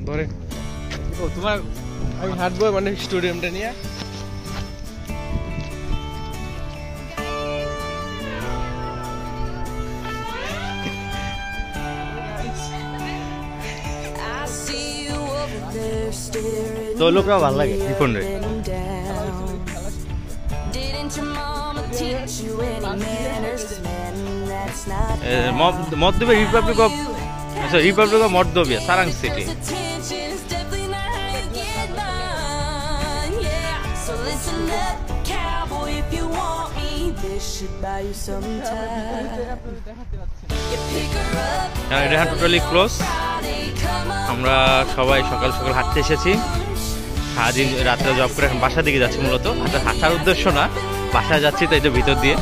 ধরে ও তোমার আমি হাঁটবো মানে স্টুডিয়ামটা নিয়ে তো লোকরা ভালো লাগে রিপন রে মধ্যবে রিপাবলিক অফ মর্দোভিয়া সারাং সিটি এটা টোটালি ক্লোজ। আমরা সবাই সকাল সকাল হাঁটতে এসেছি, সারাদিন রাত্রে জব করে এখন বাসার দিকে যাচ্ছি। মূলত হাঁটার উদ্দেশ্য না, বাসায় যাচ্ছি তো এটা ভিতর দিয়ে।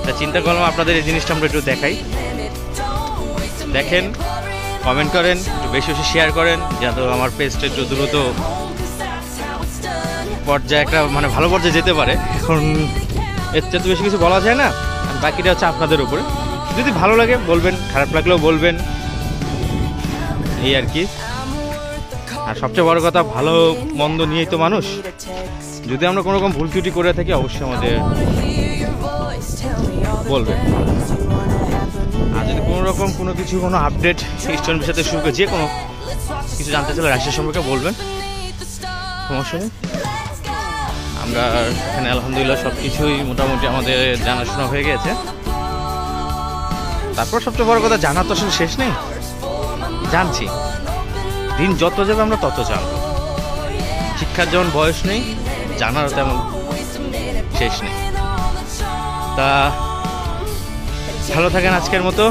তা চিন্তা করলাম আপনাদের এই জিনিসটা আমরা একটু দেখাই। দেখেন, কমেন্ট করেন, একটু বেশি বেশি শেয়ার করেন, যাতে আমার পেজটা একটু দ্রুত পর্যায়ে একটা মানে ভালো পর্যায়ে যেতে পারে। এখন এর চেয়ে তো বেশি কিছু বলা যায় না, বাকিটা হচ্ছে আপনাদের উপরে। যদি ভালো লাগে বলবেন, খারাপ লাগলেও বলবেন, এই আর কি। আর সবচেয়ে বড় কথা, ভালো মন্দ নিয়েই তো মানুষ। যদি আমরা কোনো রকম ভুল ত্রুটি করে থাকি অবশ্যই আমাদের বলবেন। আর যদি কোনো রকম কোনো কিছু কোনো আপডেট ইস্টার্ন বিষয়তে শুরু করে যে কোনো কিছু জানতে চাইলে রাশিয়া সম্পর্কে বলবেন, সমস্যা নেই। আমরা এখানে আলহামদুলিল্লাহ সব কিছুই মোটামুটি আমাদের জানাশোনা হয়ে গেছে। তারপর সবচেয়ে বড় কথা, জানার তো আসলে শেষ নেই। জানছি, দিন যত যাবে আমরা তত জানবো। শিক্ষার যেমন বয়স নেই, জানারও তেমন শেষ নেই। তা ভালো থাকেন আজকের মতো।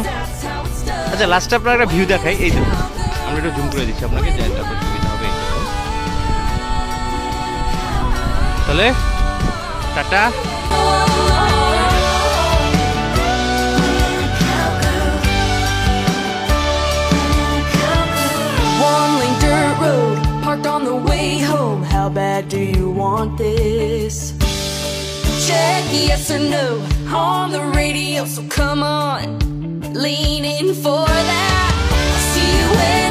আচ্ছা, লাস্টে আপনার একটা ভিউ দেখাই। এই তো আমরা একটু জুম করে দিচ্ছি আপনাকে, যে একটা সুবিধা হবে। তাহলে tata. On the way home, how bad do you want this? Check yes or no on the radio, so come on, lean in for that. I'll see you when